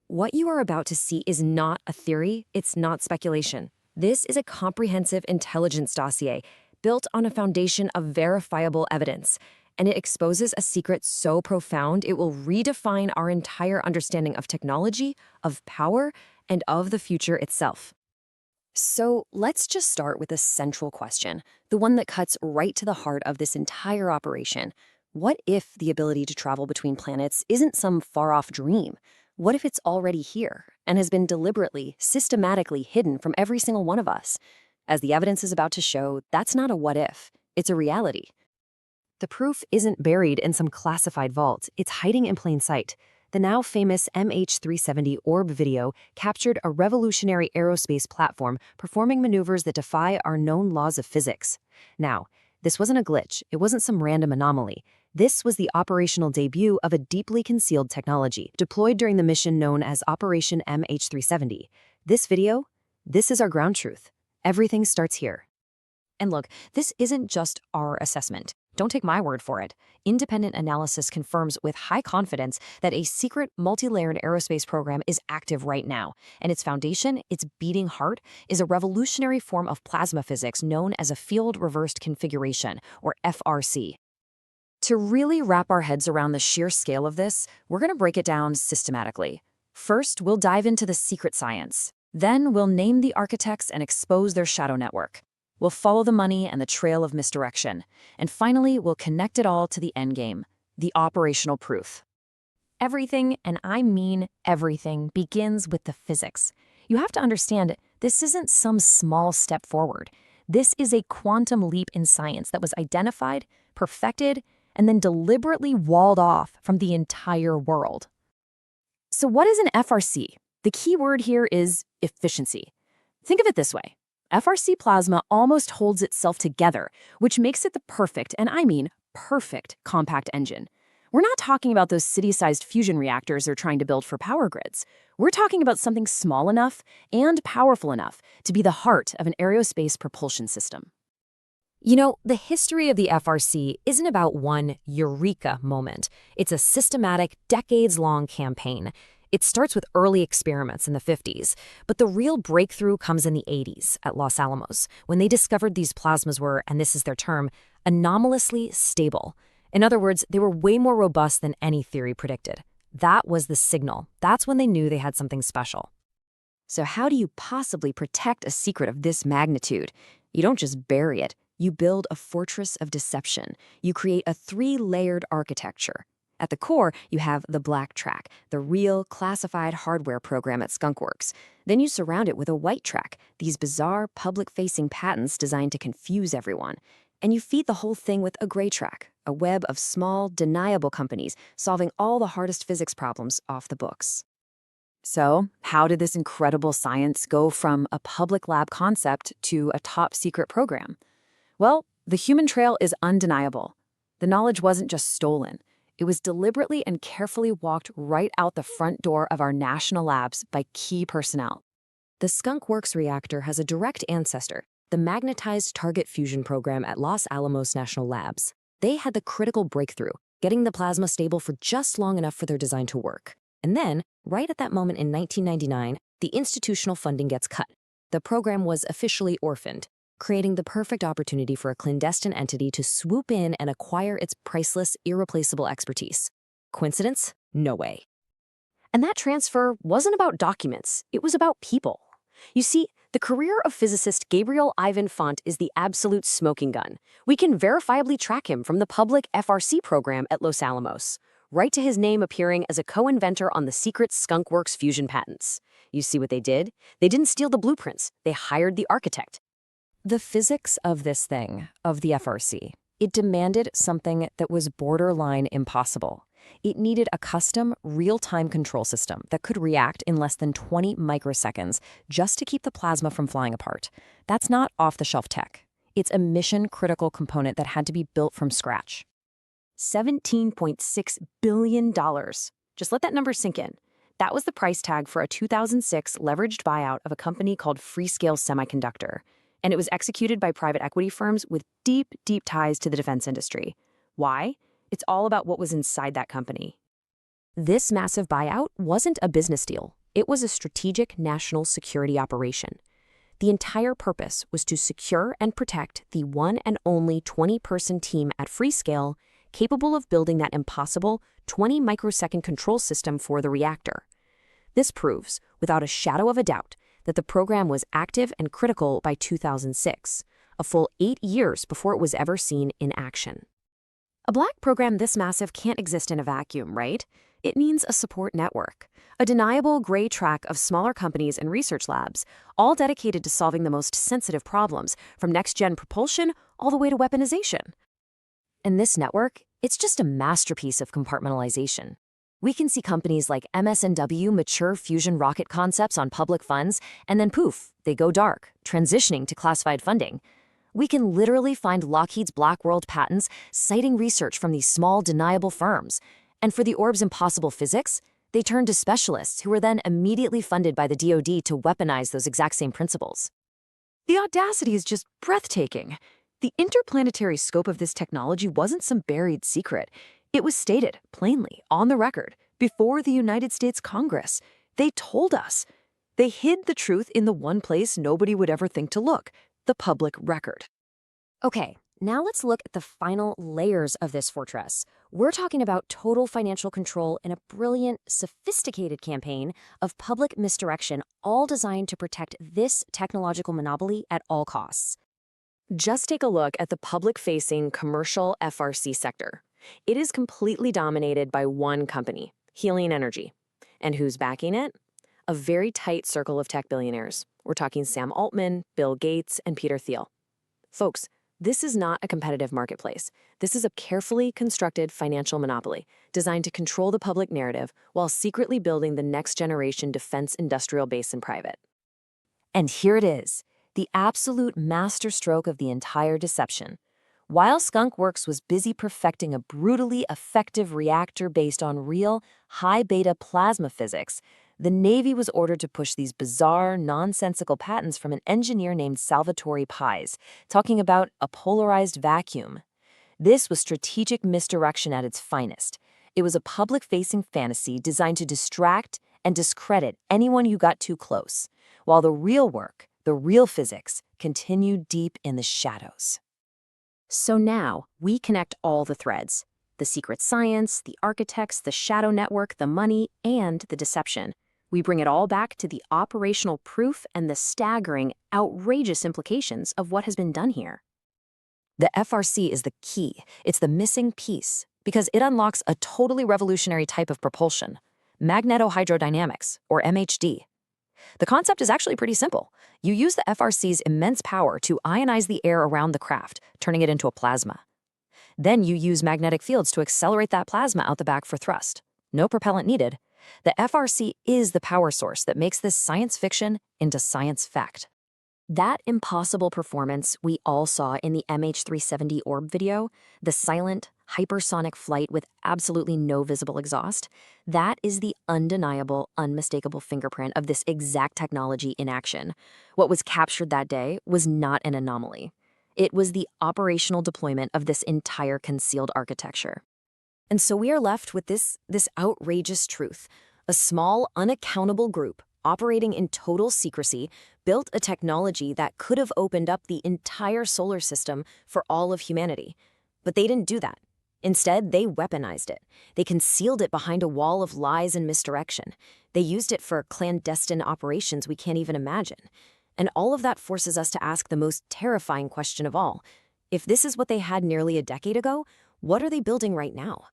What you are about to see is not a theory, it's not speculation. This is a comprehensive intelligence dossier built on a foundation of verifiable evidence, and it exposes a secret so profound it will redefine our entire understanding of technology, of power, and of the future itself. So let's just start with a central question, the one that cuts right to the heart of this entire operation. What if the ability to travel between planets isn't some far-off dream? What if it's already here and has been deliberately, systematically hidden from every single one of us? As the evidence is about to show, that's not a what if, it's a reality. The proof isn't buried in some classified vault, it's hiding in plain sight. The now famous MH370 Orb video captured a revolutionary aerospace platform performing maneuvers that defy our known laws of physics. Now, this wasn't a glitch, it wasn't some random anomaly. This was the operational debut of a deeply concealed technology deployed during the mission known as Operation MH370. This video, this is our ground truth. Everything starts here. And look, this isn't just our assessment. Don't take my word for it. Independent analysis confirms with high confidence that a secret multi-layered aerospace program is active right now, and its foundation, its beating heart, is a revolutionary form of plasma physics known as a field reversed configuration, or FRC. To really wrap our heads around the sheer scale of this, we're going to break it down systematically. First, we'll dive into the secret science. Then we'll name the architects and expose their shadow network. We'll follow the money and the trail of misdirection. And finally, we'll connect it all to the endgame, the operational proof. Everything, and I mean everything, begins with the physics. You have to understand, this isn't some small step forward. This is a quantum leap in science that was identified, perfected, and then deliberately walled off from the entire world. So what is an FRC? The key word here is efficiency. Think of it this way. FRC plasma almost holds itself together, which makes it the perfect, and I mean perfect, compact engine. We're not talking about those city-sized fusion reactors they're trying to build for power grids. We're talking about something small enough and powerful enough to be the heart of an aerospace propulsion system. You know, the history of the FRC isn't about one eureka moment. It's a systematic, decades-long campaign. It starts with early experiments in the 50s, but the real breakthrough comes in the 80s at Los Alamos, when they discovered these plasmas were, and this is their term, anomalously stable. In other words, they were way more robust than any theory predicted. That was the signal. That's when they knew they had something special. So how do you possibly protect a secret of this magnitude? You don't just bury it. You build a fortress of deception. You create a three-layered architecture. At the core, you have the Black Track, the real classified hardware program at Skunkworks. Then you surround it with a White Track, these bizarre public-facing patents designed to confuse everyone. And you feed the whole thing with a Gray Track, a web of small, deniable companies solving all the hardest physics problems off the books. So, how did this incredible science go from a public lab concept to a top-secret program? Well, the human trail is undeniable. The knowledge wasn't just stolen. It was deliberately and carefully walked right out the front door of our national labs by key personnel. The Skunkworks reactor has a direct ancestor, the Magnetized Target Fusion Program at Los Alamos National Labs. They had the critical breakthrough, getting the plasma stable for just long enough for their design to work. And then, right at that moment in 1999, the institutional funding gets cut. The program was officially orphaned, creating the perfect opportunity for a clandestine entity to swoop in and acquire its priceless, irreplaceable expertise. Coincidence? No way. And that transfer wasn't about documents, it was about people. You see, the career of physicist Gabriel Ivan Font is the absolute smoking gun. We can verifiably track him from the public FRC program at Los Alamos, right to his name appearing as a co-inventor on the secret Skunkworks fusion patents. You see what they did? They didn't steal the blueprints, they hired the architect. The physics of this thing, of the FRC, it demanded something that was borderline impossible. It needed a custom, real-time control system that could react in less than 20 microseconds just to keep the plasma from flying apart. That's not off-the-shelf tech. It's a mission-critical component that had to be built from scratch. $17.6 billion. Just let that number sink in. That was the price tag for a 2006 leveraged buyout of a company called Freescale Semiconductor. And it was executed by private equity firms with deep, deep ties to the defense industry. Why? It's all about what was inside that company. This massive buyout wasn't a business deal. It was a strategic national security operation. The entire purpose was to secure and protect the one and only 20-person team at Freescale capable of building that impossible 20-microsecond control system for the reactor. This proves, without a shadow of a doubt, that the program was active and critical by 2006, a full 8 years before it was ever seen in action. A black program this massive can't exist in a vacuum, right? It means a support network, a deniable gray track of smaller companies and research labs, all dedicated to solving the most sensitive problems, from next-gen propulsion all the way to weaponization. And this network, it's just a masterpiece of compartmentalization. We can see companies like MS&W mature fusion rocket concepts on public funds, and then poof, they go dark, transitioning to classified funding. We can literally find Lockheed's Black World patents citing research from these small, deniable firms. And for the orb's impossible physics, they turned to specialists who were then immediately funded by the DoD to weaponize those exact same principles. The audacity is just breathtaking. The interplanetary scope of this technology wasn't some buried secret. It was stated plainly on the record before the United States Congress. They told us. They hid the truth in the one place nobody would ever think to look, the public record. Okay, now let's look at the final layers of this fortress. We're talking about total financial control in a brilliant, sophisticated campaign of public misdirection, all designed to protect this technological monopoly at all costs. Just take a look at the public-facing commercial FRC sector. It is completely dominated by one company, Helion Energy. And who's backing it? A very tight circle of tech billionaires. We're talking Sam Altman, Bill Gates, and Peter Thiel. Folks, this is not a competitive marketplace. This is a carefully constructed financial monopoly designed to control the public narrative while secretly building the next-generation defense industrial base in private. And here it is, the absolute masterstroke of the entire deception. While Skunk Works was busy perfecting a brutally effective reactor based on real, high-beta plasma physics, the Navy was ordered to push these bizarre, nonsensical patents from an engineer named Salvatore Pais, talking about a polarized vacuum. This was strategic misdirection at its finest. It was a public-facing fantasy designed to distract and discredit anyone who got too close, while the real work, the real physics, continued deep in the shadows. So now, we connect all the threads: the secret science, the architects, the shadow network, the money, and the deception. We bring it all back to the operational proof and the staggering, outrageous implications of what has been done here. The FRC is the key. It's the missing piece, because it unlocks a totally revolutionary type of propulsion, magnetohydrodynamics, or MHD. The concept is actually pretty simple. You use the FRC's immense power to ionize the air around the craft, turning it into a plasma. Then you use magnetic fields to accelerate that plasma out the back for thrust. No propellant needed. The FRC is the power source that makes this science fiction into science fact. That impossible performance we all saw in the MH370 orb video, the silent, hypersonic flight with absolutely no visible exhaust, that is the undeniable, unmistakable fingerprint of this exact technology in action. What was captured that day was not an anomaly. It was the operational deployment of this entire concealed architecture. And so we are left with this outrageous truth. A small, unaccountable group operating in total secrecy built a technology that could have opened up the entire solar system for all of humanity. But they didn't do that. Instead, they weaponized it. They concealed it behind a wall of lies and misdirection. They used it for clandestine operations we can't even imagine. And all of that forces us to ask the most terrifying question of all. If this is what they had nearly a decade ago, what are they building right now?